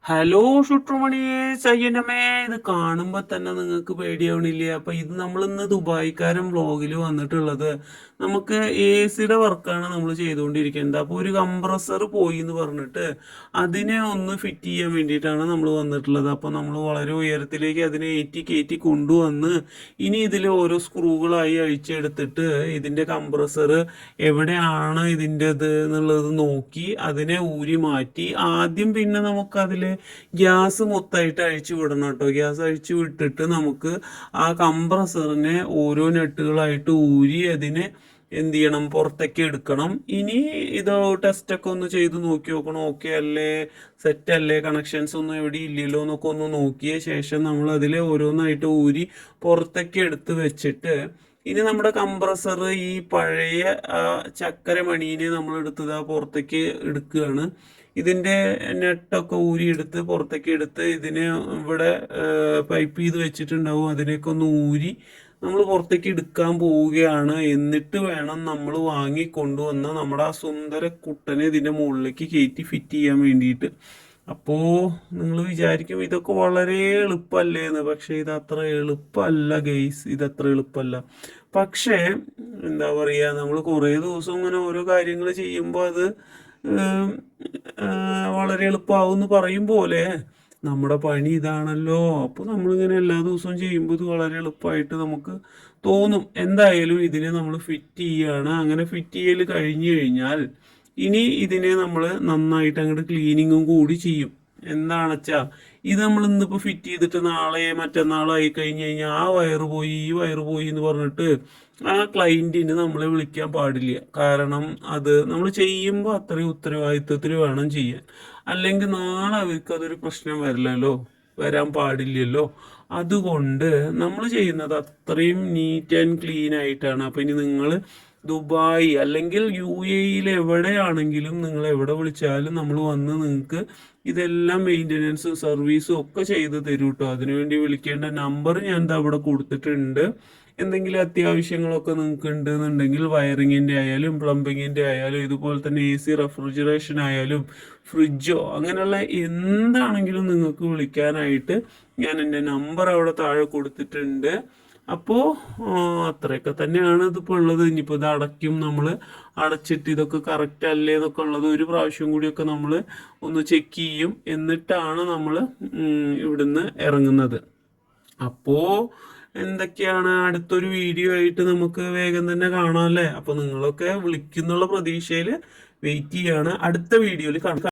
Hello ഷുട്രുമണിയെ സയ്യനമേ, ഇത് കാണുമ്പോ തന്നെ നിങ്ങൾക്ക് പേടിയാവണില്ലേ? അപ്പൊ ഇത് നമ്മൾ ഇന്ന് ദുബായിക്കാരൻ വ്ളോഗിൽ വന്നിട്ടുള്ളത് നമുക്ക് എ സിയുടെ വർക്കാണ് നമ്മൾ ചെയ്തുകൊണ്ടിരിക്കുന്നത്. അപ്പോൾ ഒരു കംപ്രസർ പോയി എന്ന് പറഞ്ഞിട്ട് അതിനെ ഒന്ന് ഫിറ്റ് ചെയ്യാൻ വേണ്ടിയിട്ടാണ് നമ്മൾ വന്നിട്ടുള്ളത്. അപ്പോൾ നമ്മൾ വളരെ ഉയരത്തിലേക്ക് അതിനെ കയറ്റി കൊണ്ടുവന്ന് ഇനി ഇതിൽ ഓരോ സ്ക്രൂകളായി അഴിച്ചെടുത്തിട്ട് ഇതിന്റെ കംപ്രസർ എവിടെയാണ് ഇതിൻ്റെ ഇത് എന്നുള്ളത് നോക്കി അതിനെ ഊരി മാറ്റി ആദ്യം പിന്നെ നമുക്കതിൽ ഗ്യാസ് മൊത്തമായിട്ട് അഴിച്ചു വിടണം കേട്ടോ. ഗ്യാസ് അഴിച്ചു വിട്ടിട്ട് നമുക്ക് ആ കംപ്രസറിനെ ഓരോ നെട്ടുകളായിട്ട് ഊരി അതിനെ എന്ത് ചെയ്യണം, പുറത്തേക്ക് എടുക്കണം. ഇനി ഇത് ടെസ്റ്റൊക്കെ ഒന്ന് ചെയ്ത് നോക്കി നോക്കണം. ഓക്കെ അല്ലേ, സെറ്റ് അല്ലേ, കണക്ഷൻസ് ഒന്നും എവിടെ ഇല്ലല്ലോ എന്നൊക്കെ ഒന്ന് നോക്കിയ ശേഷം നമ്മൾ അതിൽ ഓരോന്നായിട്ട് ഊരി പുറത്തേക്ക് എടുത്ത് വെച്ചിട്ട് ഇനി നമ്മുടെ കംപ്രസർ ഈ പഴയ ചക്കര മണീനെ നമ്മൾ എടുത്തത് പുറത്തേക്ക് എടുക്കുകയാണ്. ഇതിൻ്റെ നെട്ടൊക്കെ ഊരിയെടുത്ത് പുറത്തേക്ക് എടുത്ത് ഇതിനെ ഇവിടെ പൈപ്പ് ചെയ്ത് വെച്ചിട്ടുണ്ടാവും, അതിനെയൊക്കെ ഒന്ന് ഊരി നമ്മൾ പുറത്തേക്ക് എടുക്കാൻ പോവുകയാണ്. എന്നിട്ട് വേണം നമ്മൾ വാങ്ങി കൊണ്ടുവന്ന നമ്മുടെ ആ സുന്ദര കുട്ടനെ ഇതിൻ്റെ മുകളിലേക്ക് കയറ്റി ഫിറ്റ് ചെയ്യാൻ വേണ്ടിയിട്ട്. അപ്പോൾ നിങ്ങൾ വിചാരിക്കും ഇതൊക്കെ വളരെ എളുപ്പമല്ലേ എന്ന്. പക്ഷേ ഇത് അത്ര എളുപ്പമല്ല ഗെയ്സ്, ഇതത്ര എളുപ്പമല്ല. പക്ഷേ എന്താ പറയുക, നമ്മൾ കുറേ ദിവസം ഇങ്ങനെ ഓരോ കാര്യങ്ങൾ ചെയ്യുമ്പോൾ അത് വളരെ എളുപ്പമാവും എന്ന് പറയും പോലെ നമ്മുടെ പണി ഇതാണല്ലോ. അപ്പോൾ നമ്മളിങ്ങനെ എല്ലാ ദിവസവും ചെയ്യുമ്പോൾ ഇത് വളരെ എളുപ്പമായിട്ട് നമുക്ക് തോന്നും. എന്തായാലും ഇതിനെ നമ്മൾ ഫിറ്റ് ചെയ്യുകയാണ്. അങ്ങനെ ഫിറ്റ് ചെയ്യൽ കഴിഞ്ഞു കഴിഞ്ഞാൽ ഇനി ഇതിനെ നമ്മൾ നന്നായിട്ട് അങ്ങോട്ട് ക്ലീനിങ്ങും കൂടി ചെയ്യും. എന്താണെച്ചാ ഇത് നമ്മൾ ഇന്നിപ്പോൾ ഫിറ്റ് ചെയ്തിട്ട് നാളെ മറ്റന്നാളോ ആയി കഴിഞ്ഞ് കഴിഞ്ഞാൽ ആ വയറ് പോയി ഈ വയറ് പോയി എന്ന് പറഞ്ഞിട്ട് ആ ക്ലൈൻറ്റിന് നമ്മളെ വിളിക്കാൻ പാടില്ല. കാരണം അത് നമ്മൾ ചെയ്യുമ്പോൾ അത്രയും ഉത്തരവാദിത്വത്തിൽ വേണം ചെയ്യാൻ. അല്ലെങ്കിൽ നാളെ അവർക്ക് അതൊരു പ്രശ്നം വരാൻ പാടില്ലല്ലോ. അതുകൊണ്ട് നമ്മൾ ചെയ്യുന്നത് അത്രയും നീറ്റ് ആൻഡ് ക്ലീൻ ആയിട്ടാണ്. അപ്പം ഇനി നിങ്ങൾ ദുബായ് അല്ലെങ്കിൽ UAE എവിടെയാണെങ്കിലും നിങ്ങൾ എവിടെ വിളിച്ചാലും നമ്മൾ വന്ന് നിങ്ങൾക്ക് ഇതെല്ലാം മെയിൻ്റനൻസും സർവീസും ഒക്കെ ചെയ്ത് തരും കേട്ടോ. അതിനുവേണ്ടി വിളിക്കേണ്ട നമ്പർ ഞാൻ എന്താ അവിടെ കൊടുത്തിട്ടുണ്ട്. എന്തെങ്കിലും അത്യാവശ്യങ്ങളൊക്കെ നിങ്ങൾക്ക് ഉണ്ടെന്നുണ്ടെങ്കിൽ വയറിങ്ങിൻ്റെ ആയാലും പ്ലംബിങ്ങിൻ്റെ ആയാലും ഇതുപോലെ തന്നെ AC റെഫ്രിജറേഷൻ ആയാലും ഫ്രിഡ്ജോ അങ്ങനെയുള്ള എന്താണെങ്കിലും നിങ്ങൾക്ക് വിളിക്കാനായിട്ട് ഞാൻ എൻ്റെ നമ്പർ അവിടെ താഴെ കൊടുത്തിട്ടുണ്ട്. അപ്പോൾ അത്രയൊക്കെ തന്നെയാണ് ഇതിപ്പോൾ ഉള്ളത്. ഇനിയിപ്പോൾ ഇത് അടയ്ക്കും, നമ്മൾ അടച്ചിട്ട് ഇതൊക്കെ കറക്റ്റ് അല്ലേ എന്നൊക്കെ ഉള്ളത് ഒരു പ്രാവശ്യം കൂടിയൊക്കെ നമ്മൾ ഒന്ന് ചെക്ക് ചെയ്യും. എന്നിട്ടാണ് നമ്മൾ ഇവിടുന്ന് ഇറങ്ങുന്നത്. അപ്പോൾ എന്തൊക്കെയാണ് അടുത്തൊരു വീഡിയോ ആയിട്ട് നമുക്ക് വേഗം തന്നെ കാണാം അല്ലേ. അപ്പോൾ നിങ്ങളൊക്കെ വിളിക്കുന്നുള്ള പ്രതീക്ഷയിൽ വെയിറ്റ് ചെയ്യാണ്. അടുത്ത വീഡിയോയിൽ കാണാം.